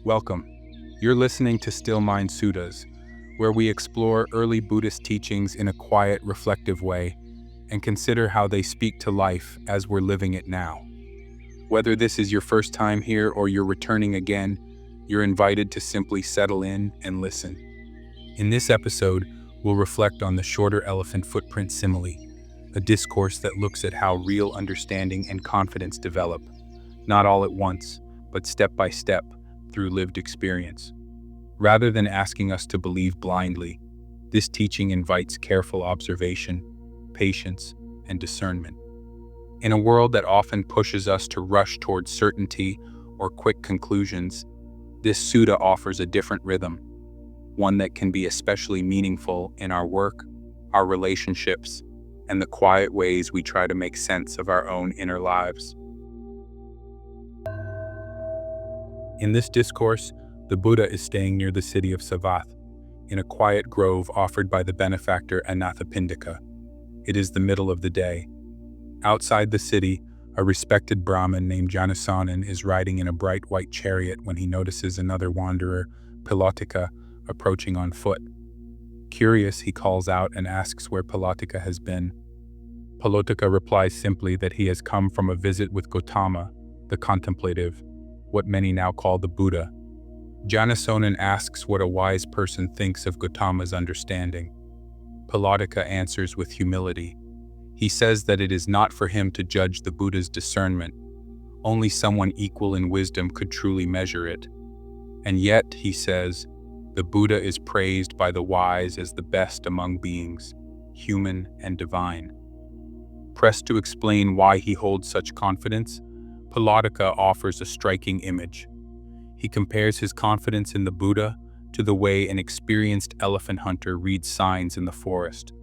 Welcome. You're listening to Still Mind Suttas, where we explore early Buddhist teachings in a quiet, reflective way and consider how they speak to life as we're living it now. Whether this is your first time here or you're returning again, you're invited to simply settle in and listen. In this episode, we'll reflect on the Shorter Elephant Footprint Simile, a discourse that looks at how real understanding and confidence develop, not all at once, but step by step, through lived experience. Rather than asking us to believe blindly, this teaching invites careful observation, patience, and discernment. In a world that often pushes us to rush towards certainty or quick conclusions, this sutta offers a different rhythm, one that can be especially meaningful in our work, our relationships, and the quiet ways we try to make sense of our own inner lives. In this discourse, the Buddha is staying near the city of Savath, in a quiet grove offered by the benefactor Anathapindika. It is the middle of the day. Outside the city, a respected Brahmin named Janasanan is riding in a bright white chariot when he notices another wanderer, Pilotika, approaching on foot. Curious, he calls out and asks where Pilotika has been. Pilotika replies simply that he has come from a visit with Gautama, the contemplative, what many now call the Buddha. Janasanan asks what a wise person thinks of Gautama's understanding. Pilotika answers with humility. He says that it is not for him to judge the Buddha's discernment. Only someone equal in wisdom could truly measure it. And yet, he says, the Buddha is praised by the wise as the best among beings, human and divine. Pressed to explain why he holds such confidence, Pilotika offers a striking image. He compares his confidence in the Buddha to the way an experienced elephant hunter reads signs in the forest.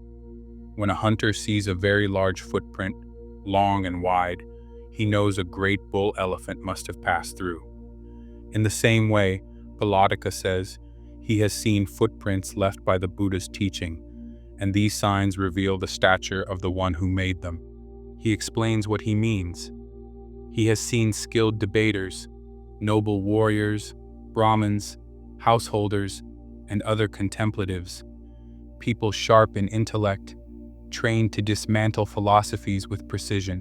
When a hunter sees a very large footprint, long and wide, he knows a great bull elephant must have passed through. In the same way, Pilotika says, he has seen footprints left by the Buddha's teaching, and these signs reveal the stature of the one who made them. He explains what he means. He has seen skilled debaters, noble warriors, Brahmins, householders, and other contemplatives, people sharp in intellect, trained to dismantle philosophies with precision.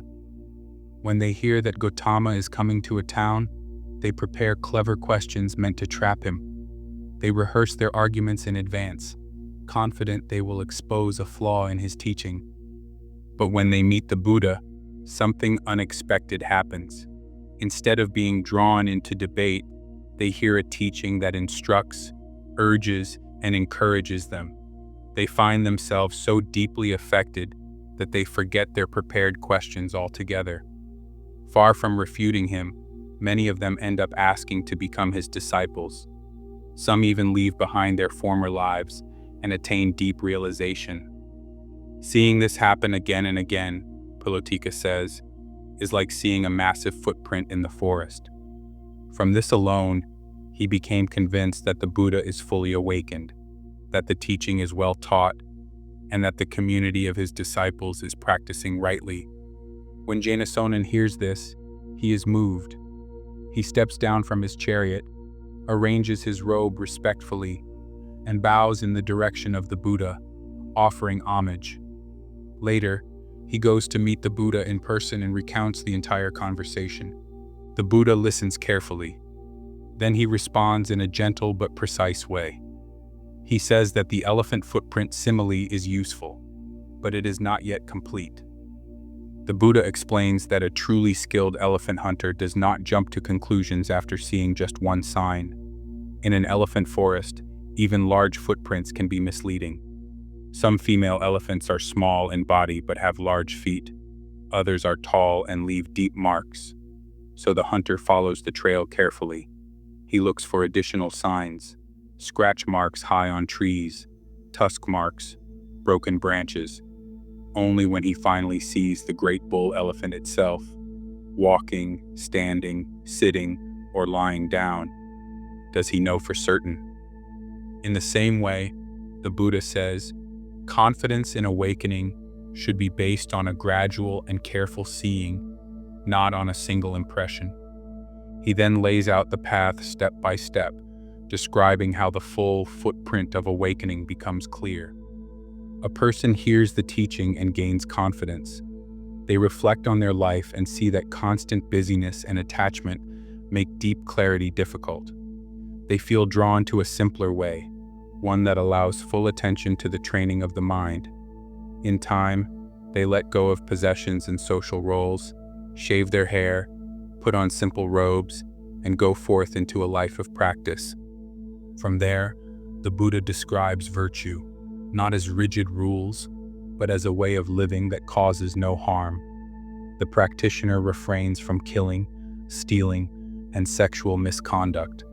When they hear that Gautama is coming to a town, they prepare clever questions meant to trap him. They rehearse their arguments in advance, confident they will expose a flaw in his teaching. But when they meet the Buddha, something unexpected happens. Instead of being drawn into debate, they hear a teaching that instructs, urges, and encourages them. They find themselves so deeply affected that they forget their prepared questions altogether. Far from refuting him, many of them end up asking to become his disciples. Some even leave behind their former lives and attain deep realization. Seeing this happen again and again, Pilotika says, is like seeing a massive footprint in the forest. From this alone, he became convinced that the Buddha is fully awakened, that the teaching is well taught, and that the community of his disciples is practicing rightly. When Janasanan hears this, he is moved. He steps down from his chariot, arranges his robe respectfully, and bows in the direction of the Buddha, offering homage. Later, he goes to meet the Buddha in person and recounts the entire conversation. The Buddha listens carefully. Then he responds in a gentle but precise way. He says that the elephant footprint simile is useful, but it is not yet complete. The Buddha explains that a truly skilled elephant hunter does not jump to conclusions after seeing just one sign. In an elephant forest, even large footprints can be misleading. Some female elephants are small in body but have large feet. Others are tall and leave deep marks. So the hunter follows the trail carefully. He looks for additional signs, scratch marks high on trees, tusk marks, broken branches. Only when he finally sees the great bull elephant itself, walking, standing, sitting, or lying down, does he know for certain. In the same way, the Buddha says, confidence in awakening should be based on a gradual and careful seeing, not on a single impression. He then lays out the path step by step, describing how the full footprint of awakening becomes clear. A person hears the teaching and gains confidence. They reflect on their life and see that constant busyness and attachment make deep clarity difficult. They feel drawn to a simpler way, one that allows full attention to the training of the mind. In time, they let go of possessions and social roles, shave their hair, put on simple robes, and go forth into a life of practice. From there, the Buddha describes virtue, not as rigid rules, but as a way of living that causes no harm. The practitioner refrains from killing, stealing, and sexual misconduct.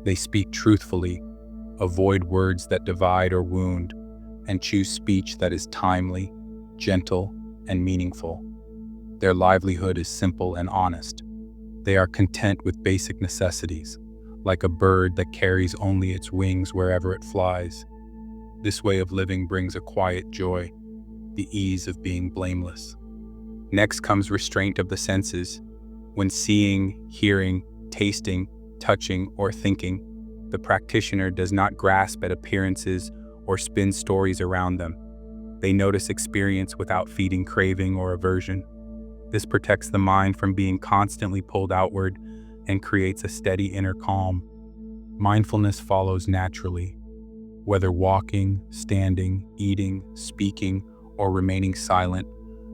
They speak truthfully, avoid words that divide or wound, and choose speech that is timely, gentle, and meaningful. Their livelihood is simple and honest. They are content with basic necessities, like a bird that carries only its wings wherever it flies. This way of living brings a quiet joy, the ease of being blameless. Next comes restraint of the senses. When seeing, hearing, tasting, touching, or thinking, the practitioner does not grasp at appearances or spin stories around them. They notice experience without feeding craving or aversion. This protects the mind from being constantly pulled outward and creates a steady inner calm. Mindfulness follows naturally. Whether walking, standing, eating, speaking, or remaining silent,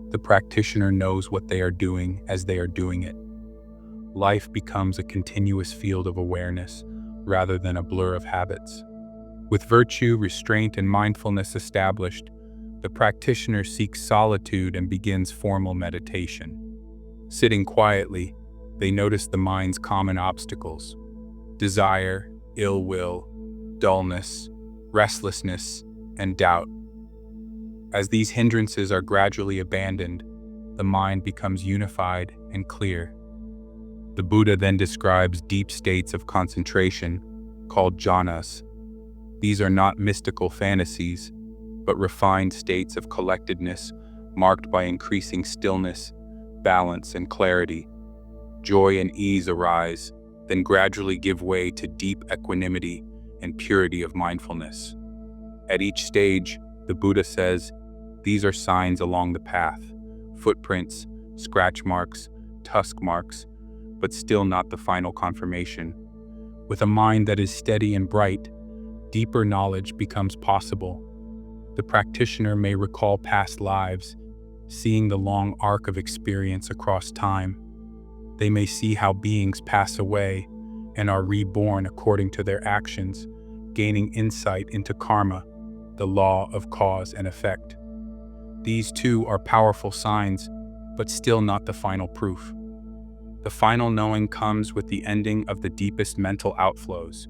the practitioner knows what they are doing as they are doing it. Life becomes a continuous field of awareness rather than a blur of habits. With virtue, restraint, and mindfulness established, the practitioner seeks solitude and begins formal meditation. Sitting quietly, they notice the mind's common obstacles: desire, ill will, dullness, restlessness, and doubt. As these hindrances are gradually abandoned, the mind becomes unified and clear. The Buddha then describes deep states of concentration, called jhanas. These are not mystical fantasies, but refined states of collectedness marked by increasing stillness, balance, and clarity. Joy and ease arise, then gradually give way to deep equanimity and purity of mindfulness. At each stage, the Buddha says, these are signs along the path, footprints, scratch marks, tusk marks, but still not the final confirmation. With a mind that is steady and bright, deeper knowledge becomes possible. The practitioner may recall past lives, seeing the long arc of experience across time. They may see how beings pass away and are reborn according to their actions, gaining insight into karma, the law of cause and effect. These too are powerful signs, but still not the final proof. The final knowing comes with the ending of the deepest mental outflows: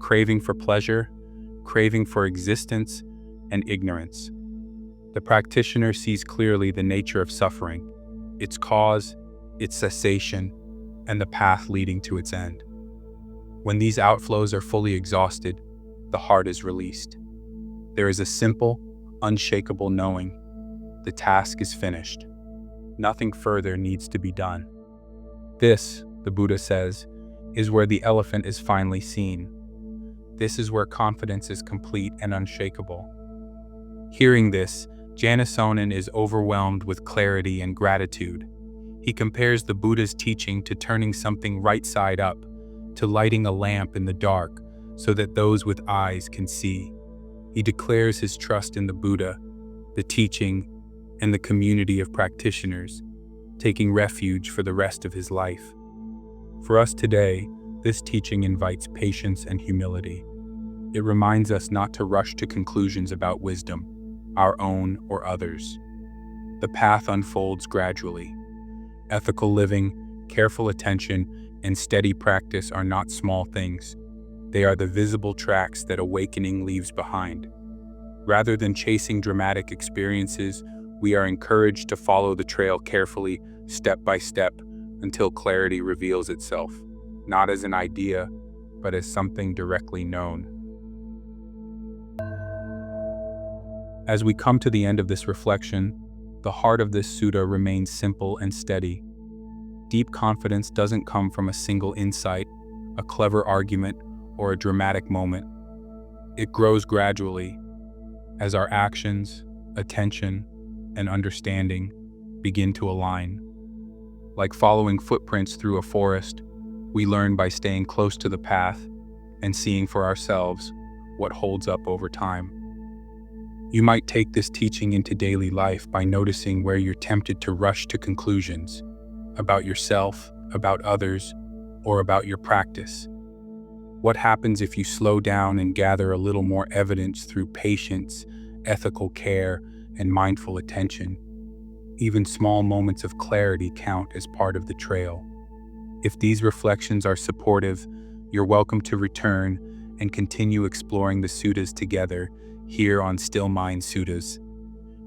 craving for pleasure, craving for existence, and ignorance. The practitioner sees clearly the nature of suffering, its cause, its cessation, and the path leading to its end. When these outflows are fully exhausted, the heart is released. There is a simple, unshakable knowing: the task is finished. Nothing further needs to be done. This, the Buddha says, is where the elephant is finally seen. This is where confidence is complete and unshakable. Hearing this, Janasonan is overwhelmed with clarity and gratitude. He compares the Buddha's teaching to turning something right side up, to lighting a lamp in the dark so that those with eyes can see. He declares his trust in the Buddha, the teaching, and the community of practitioners, taking refuge for the rest of his life. For us today, this teaching invites patience and humility. It reminds us not to rush to conclusions about wisdom, our own or others. The path unfolds gradually. Ethical living, careful attention, and steady practice are not small things. They are the visible tracks that awakening leaves behind. Rather than chasing dramatic experiences, we are encouraged to follow the trail carefully, step by step, until clarity reveals itself, not as an idea, but as something directly known. As we come to the end of this reflection, the heart of this sutta remains simple and steady. Deep confidence doesn't come from a single insight, a clever argument, or a dramatic moment. It grows gradually as our actions, attention, and understanding begin to align. Like following footprints through a forest, we learn by staying close to the path and seeing for ourselves what holds up over time. You might take this teaching into daily life by noticing where you're tempted to rush to conclusions about yourself, about others, or about your practice. What happens if you slow down and gather a little more evidence through patience, ethical care, and mindful attention? Even small moments of clarity count as part of the trail. If these reflections are supportive, you're welcome to return and continue exploring the suttas together here on Still Mind Suttas.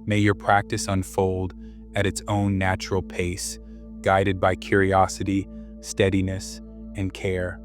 May your practice unfold at its own natural pace, guided by curiosity, steadiness, and care.